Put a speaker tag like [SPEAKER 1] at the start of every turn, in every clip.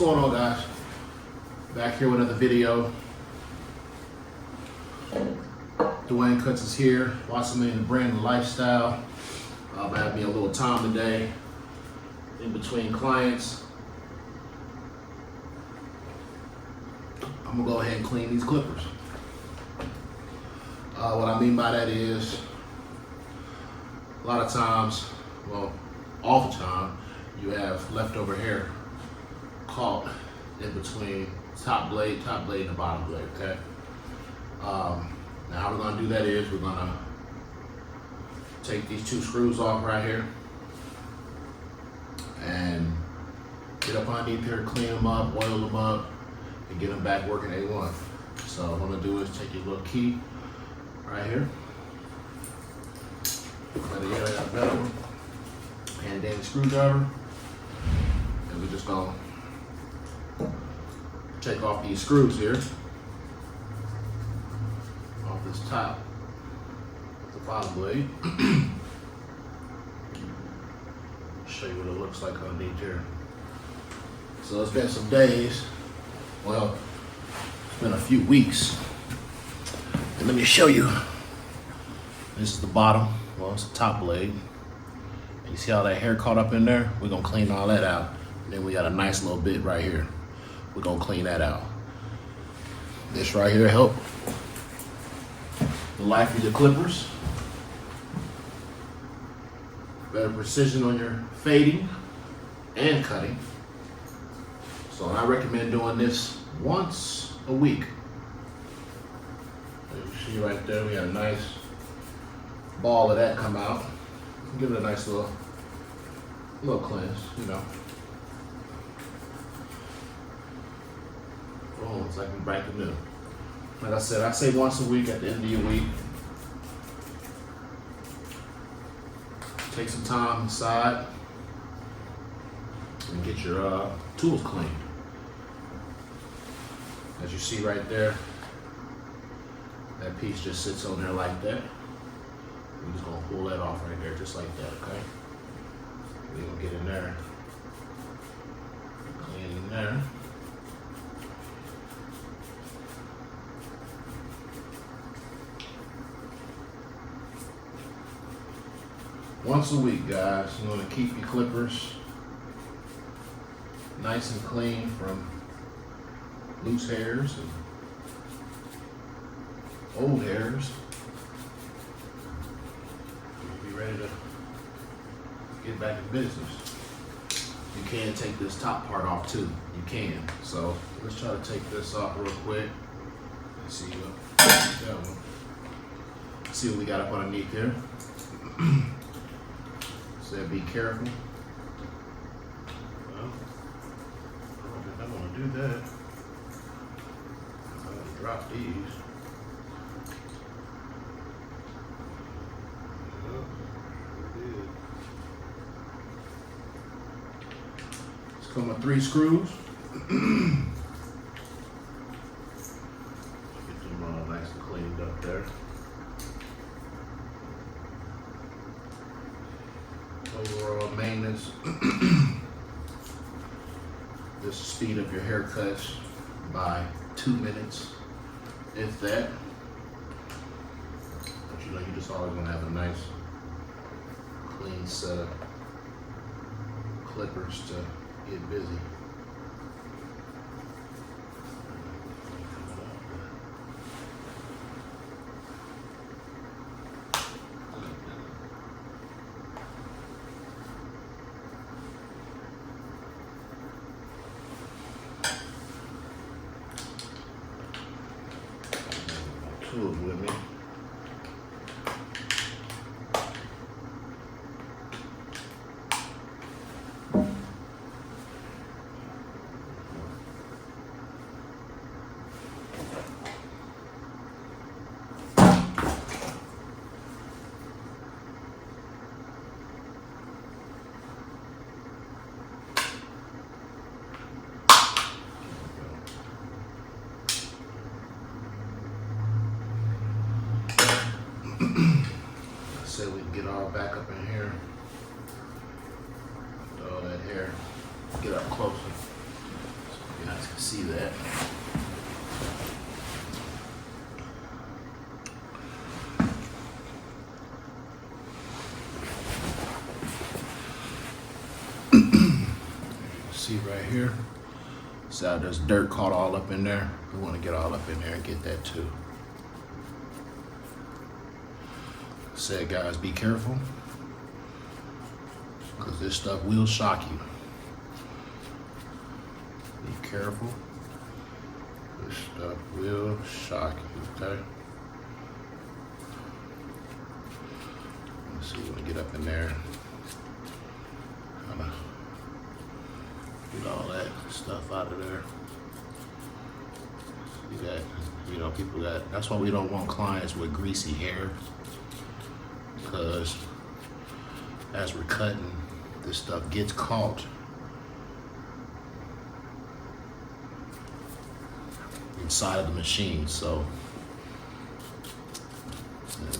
[SPEAKER 1] going on, guys? Back here with another video. Dwayne Cuts is here. Watching me in the Brandon lifestyle. I had me a little time today in between clients. I'm gonna go ahead and clean these clippers. What I mean by that is, a lot of times, well, all the time, you have leftover hair caught in between top blade and the bottom blade, okay? Now how we're gonna do that is, we're gonna take these two screws off right here and get up underneath here, clean them up, oil them up, and get them back working A1. So what I'm gonna do is take your little key right here, let it get that metal one, and then the screwdriver, and we're just gonna take off these screws here, off this top, the bottom blade. Show you what it looks like underneath here. So it's been some days, well, it's been a few weeks. And let me show you. This is the bottom, well, it's the top blade. And you see how that hair caught up in there? We're gonna clean all that out. And then we got a nice little bit right here. We're gonna clean that out. This right here help the life of your clippers. Better precision on your fading and cutting. So I recommend doing this once a week. You see right there, we got a nice ball of that come out. Give it a nice little cleanse, you know. Boom, it's like we back to new. Like I said, I say once a week at the end of your week. Take some time inside and get your tools cleaned. As you see right there, that piece just sits on there like that. We're just gonna pull that off right there, just like that, okay? We're gonna get in there, clean in there. Once a week, guys, you want to keep your clippers nice and clean from loose hairs and old hairs. You'll be ready to get back in business. You can take this top part off too. You can. So let's try to take this off real quick and see what we got up underneath here. So be careful. Well, I don't think I want to do that. I'm going to drop these. It's come with 3 screws. Get them nice and cleaned up there. Overall maintenance. This will speed up your haircuts by 2 minutes, if that. But you know, you just always gonna have a nice, clean set of clippers to get busy. Tools with me. Say we can get all back up in here. All that hair, get up closer. So right here. See how there's dirt caught all up in there? We want to get all up in there and get that too. Said, guys, be careful, because this stuff will shock you. Be careful. This stuff will shock you, okay? Let's see, we're gonna get up in there. Get all that stuff out of there. See that, you know, people that's why we don't want clients with greasy hair, because as we're cutting, this stuff gets caught inside of the machine, so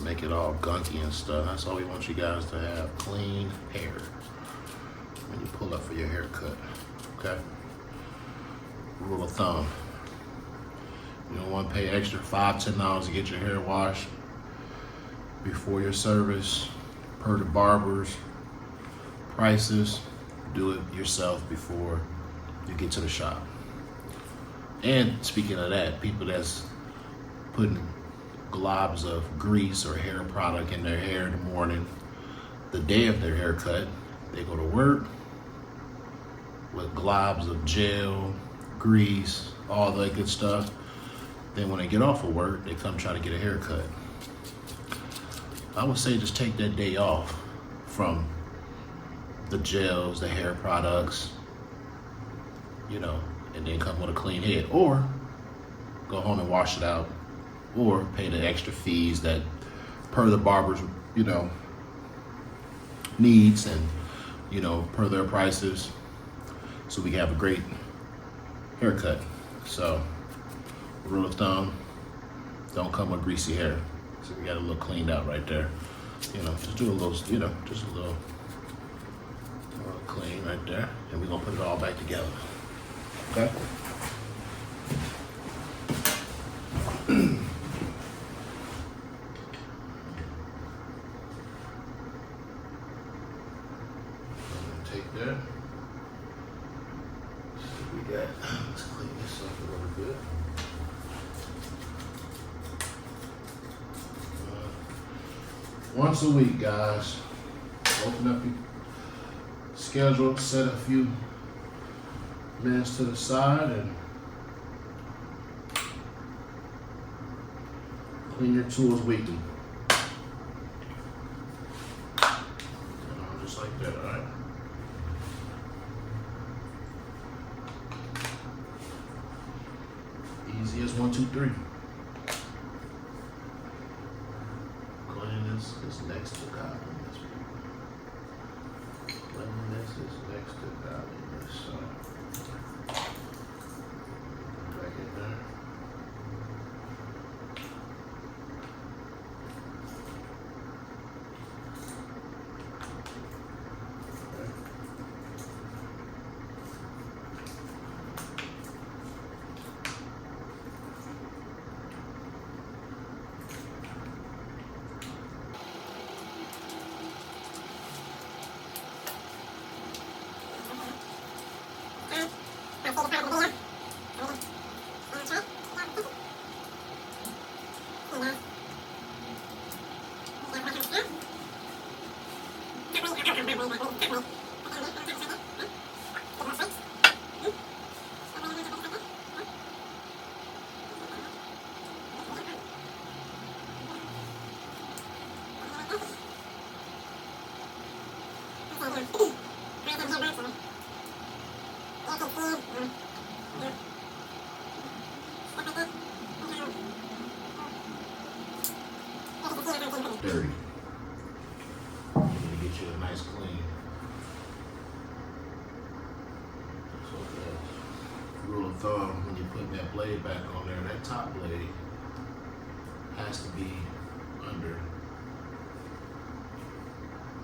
[SPEAKER 1] make it all gunky and stuff. That's all we want you guys to have, clean hair when you pull up for your haircut. Okay? Rule of thumb. You don't want to pay extra $5-10 to get your hair washed before your service. Per the barber's prices, do it yourself before you get to the shop. And speaking of that, people that's putting globs of grease or hair product in their hair in the morning, the day of their haircut, they go to work with globs of gel, grease, all that good stuff. Then when they get off of work, they come try to get a haircut. I would say just take that day off from the gels, the hair products, you know, and then come with a clean head, or go home and wash it out, or pay the extra fees that per the barber's, you know, needs and, you know, per their prices, so we can have a great haircut. So, rule of thumb, don't come with greasy hair. So we got a little cleaned out right there. You know, just do a little, you know, just a little clean right there, and we're gonna put it all back together. Okay? Take that. So we got, let's clean this up a little bit. Once a week, guys. Open up your schedule, set a few minutes to the side, and clean your tools weekly. Just like that, all right? Easy as 1, 2, 3. Cleanliness is next to godliness. Cleanliness is next to godliness. So, back in there. Dirty. I'm gonna get you a nice clean. So rule of thumb, when you put that blade back on there, that top blade has to be under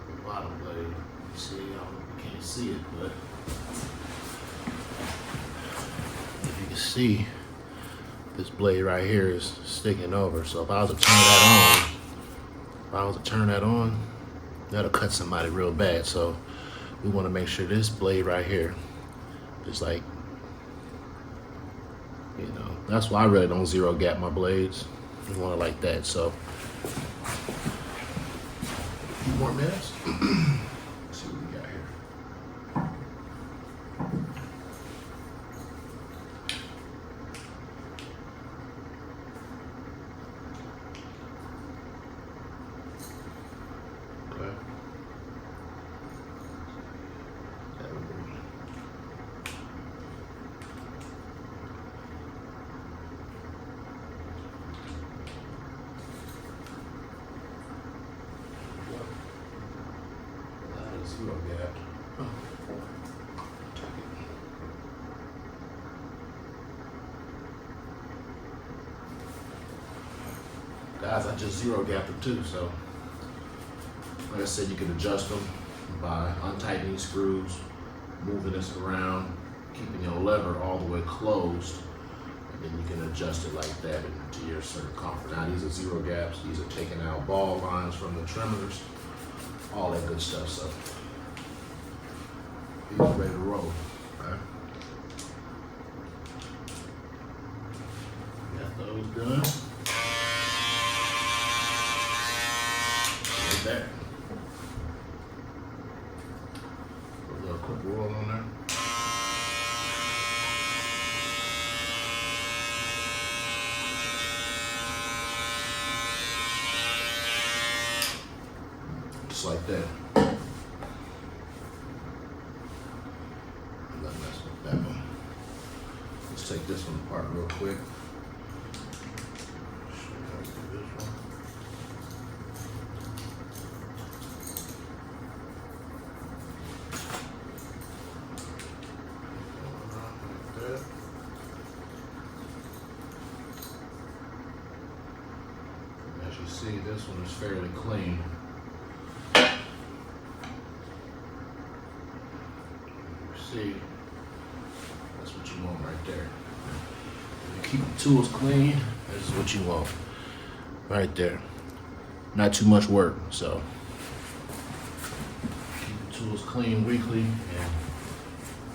[SPEAKER 1] the bottom blade. You see, you can't see it, but if you can see, this blade right here is sticking over. So if I was to turn that on, that'll cut somebody real bad. So we want to make sure this blade right here It's like, you know, that's why I really don't zero gap my blades. You want it like that. So, a few more minutes. Let's see what we got here. Okay. Zero gap. Guys, I just zero gapped them too, so like I said, you can adjust them by untightening screws, moving this around, keeping your lever all the way closed, and then you can adjust it like that into your certain comfort. Now these are zero gaps, these are taking out ball lines from the trimmers, all that good stuff. So he's ready to roll. Right? Got those done. Right there. Put a little quick roll on there. Just like that. That one. Let's take this one apart real quick. Show you how to do this one. Like that. And as you see, this one is fairly clean. See, that's what you want right there. If you keep the tools clean, this is what you want. Right there. Not too much work, so keep the tools clean weekly, and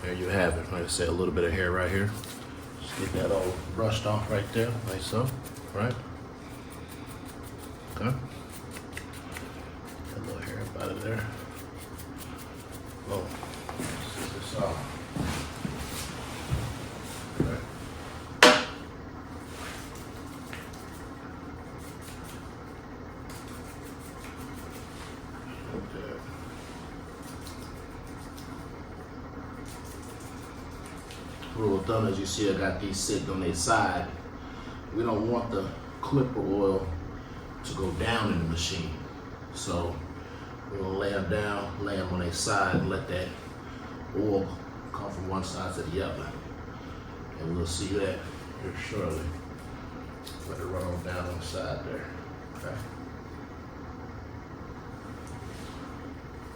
[SPEAKER 1] there you have it. Like I said, a little bit of hair right here. Just get that all brushed off right there, like so, right? Okay. Get a little hair up out of there. Oh. Okay. Rule of thumb, as you see, I got these sitting on their side. We don't want the clipper oil to go down in the machine. So we're gonna lay them down, lay them on their side, and let that oil come from one side to the other. And we'll see that here shortly. Let it run on down on the side there. Okay.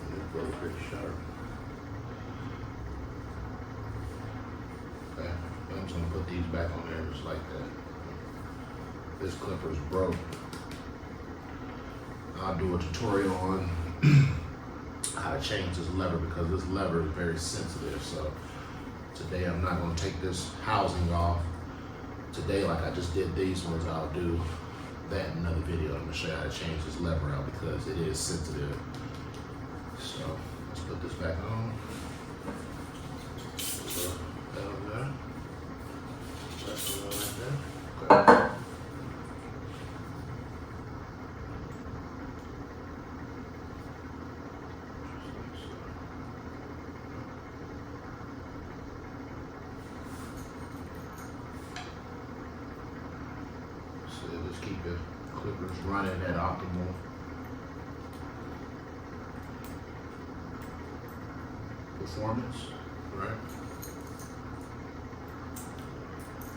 [SPEAKER 1] And it's really pretty sharp. Okay. I'm just gonna put these back on there just like that. This clipper's broke. I'll do a tutorial on how to change this lever because this lever is very sensitive. So today I'm not going to take this housing off. Today, like I just did these ones, I'll do that in another video. I'm going to show you how to change this lever out because it is sensitive. So let's put this back on. So that on there. That's on right there. Okay. Just keep the clippers running at optimal performance, right?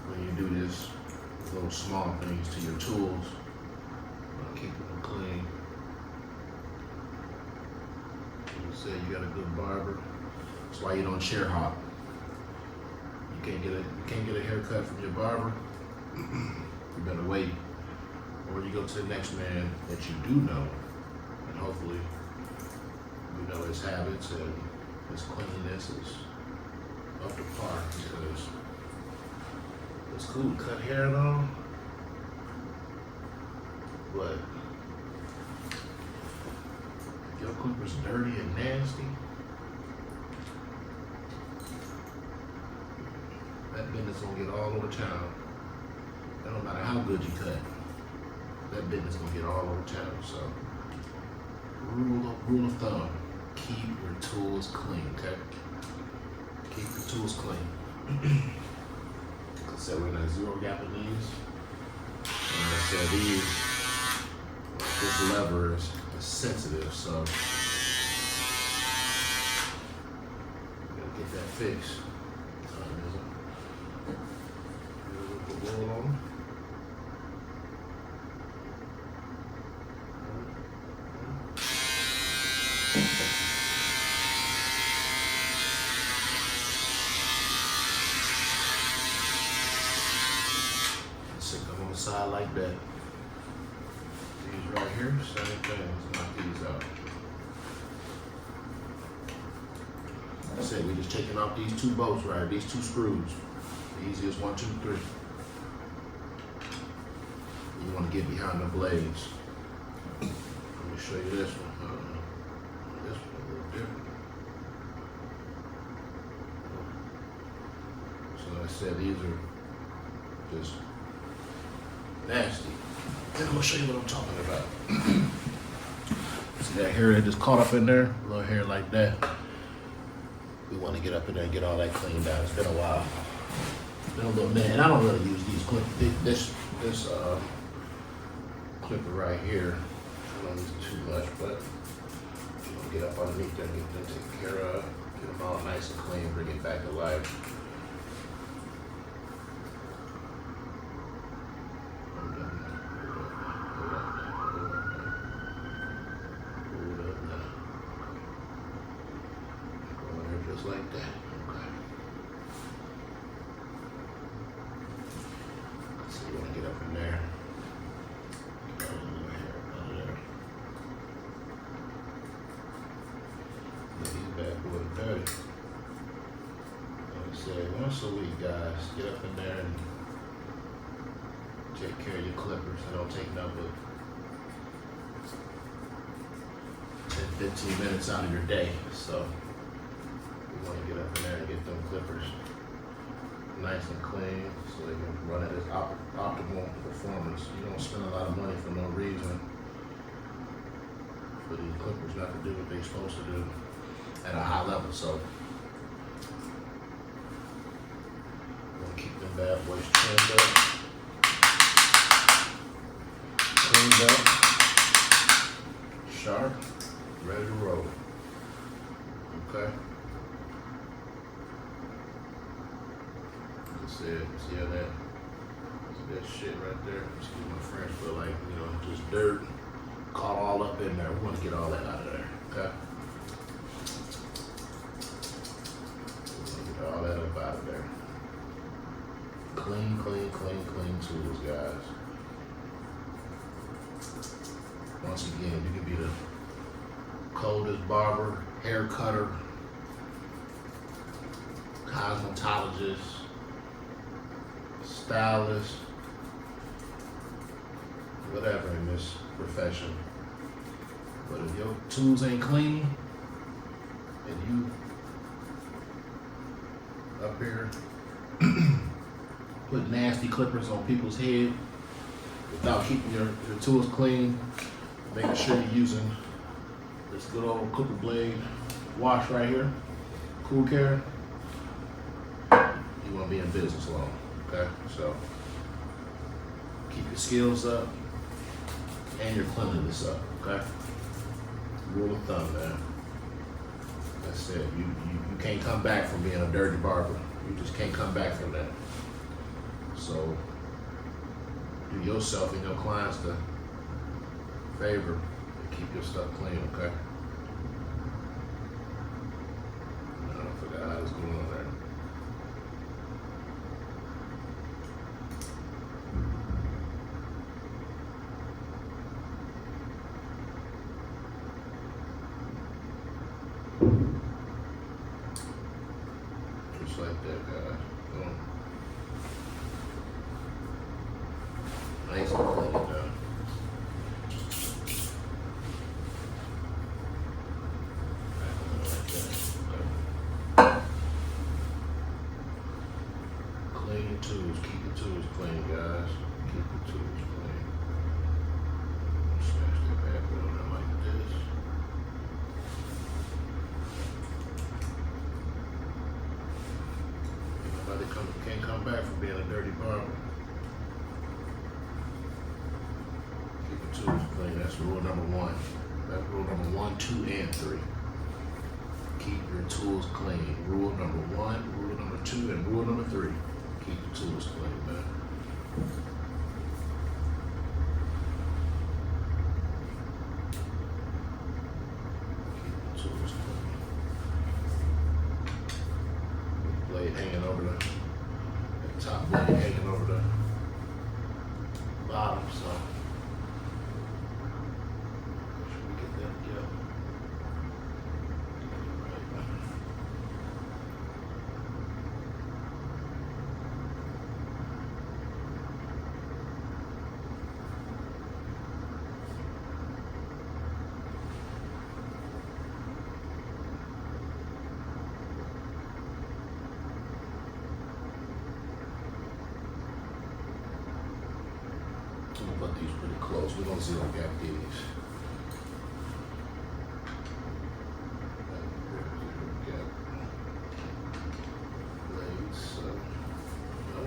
[SPEAKER 1] When you do this, little small things to your tools, keep them clean. Like you said, you got a good barber. That's why you don't chair hop. You can't get a haircut from your barber. You better wait, or you go to the next man that you do know, and hopefully you know his habits and his cleanliness, his up to par because it's cool to cut hair and all, but if your clipper's dirty and nasty, that business gonna get all over town. It don't matter how good you cut, that business gonna get all over town. So, rule of thumb: keep your tools clean. Okay, keep your tools clean. I said we're gonna zero gap in these, and I said this lever is sensitive, so we gotta get that fixed. Roll on. Sit them on the side like that. These right here, same thing. Let's knock these out. Like I said, we're just taking off these two bolts right, these two screws. The easiest 1, 2, 3. You want to get behind the blades. Let me show you this one. This one a little different. So like I said, these are just nasty. Then I'm gonna show you what I'm talking about. See that hair that just caught up in there? A little hair like that. We want to get up in there and get all that cleaned out. It's been a while. It's been a little minute. And I don't really use these clippers. This clipper right here. I don't use it too much, but you know, get up underneath there and get them taken care of. Get them all nice and clean, bring it back to life. Just like that. Okay. So you want to get up in there. Get all the little hair out of there. These bad boys dirty. Like I said, once a week, guys, get up in there and take care of your clippers. They don't take nothing but 10, 15 minutes out of your day. So you want to get up in there and get them clippers nice and clean so they can run at its optimal performance. You don't spend a lot of money for no reason for these clippers not to do what they're supposed to do at a high level. So you want to keep them bad boys trimmed up, cleaned up, sharp, ready to roll. Okay. See how that shit right there? Excuse my French, but like, you know, just dirt caught all up in there. We want to get all that out of there, okay? We want to get all that up out of there. Clean, clean, clean, clean tools, guys. Once again, you can be the coldest barber, hair cutter, cosmetologist, stylist, whatever in this profession. But if your tools ain't clean and you up here put nasty clippers on people's head without keeping your tools clean, making sure you're using this good old clipper blade wash right here, Cool Care, you want to be in business long. Okay, so keep your skills up and your cleanliness up, okay? Rule of thumb, man. Like I said, you can't come back from being a dirty barber. You just can't come back from that. So do yourself and your clients the favor and keep your stuff clean, okay? I forgot how it's going on there. Just like Nice and clean though. Clean your tools. Keep your tools clean, guys. Keep your tools clean. Smash that bad boy on there like this. Nobody can't come back from being a dirty barber. Keep your tools clean. That's rule number one. That's rule number 1, 2, and 3. Keep your tools clean. Rule number 1, rule number 2, and rule number 3. Keep your tools clean, man. Keep your tools clean. Blade hanging over the top blade hanging over the bottom, so make sure we get that together. I'm gonna put these pretty close. We're gonna zero gap these. Zero gap blades. So, no.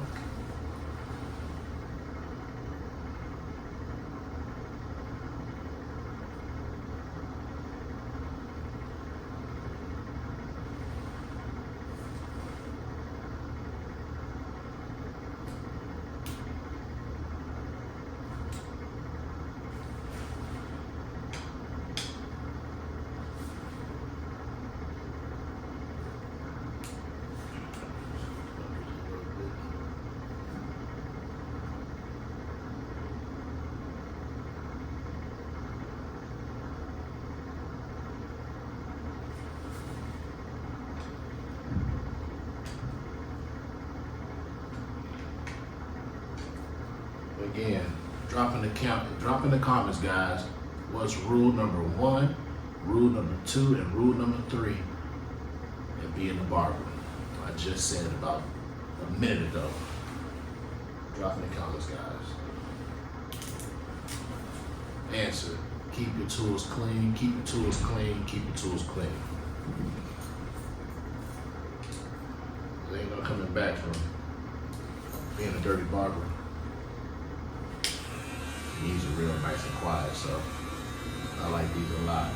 [SPEAKER 1] Again, drop in the comments, guys. What's rule number 1, rule number 2, and rule number 3 and being a barber? I just said about a minute ago. Drop in the comments, guys. Answer. Keep your tools clean. Keep your tools clean. Keep your tools clean. There ain't no coming back from being a dirty barber. These are real nice and quiet, so I like these a lot.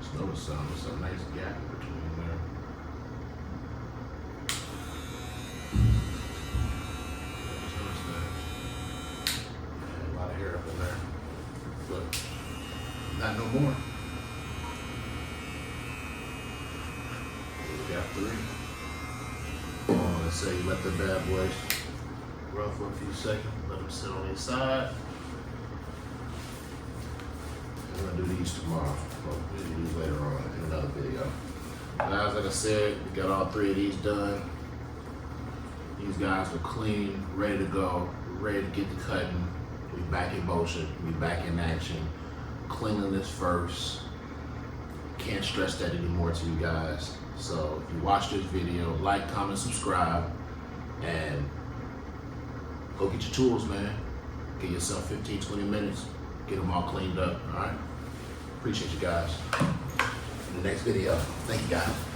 [SPEAKER 1] Just notice there's a nice gap in between there. Just notice that. And a lot of hair up in there, but not no more. Gap 3. Let's say you let the bad boys run for a few seconds, let them sit on the inside. I'm gonna do these tomorrow. We'll do these later on in another video. Guys, like I said, we got all 3 of these done. These guys are clean, ready to go, ready to get the cutting. We back in motion, we back in action. Cleanliness first. Can't stress that anymore to you guys. So if you watch this video, like, comment, subscribe, and go get your tools, man. Get yourself 15, 20 minutes, get them all cleaned up, all right? Appreciate you guys. In the next video, thank you guys.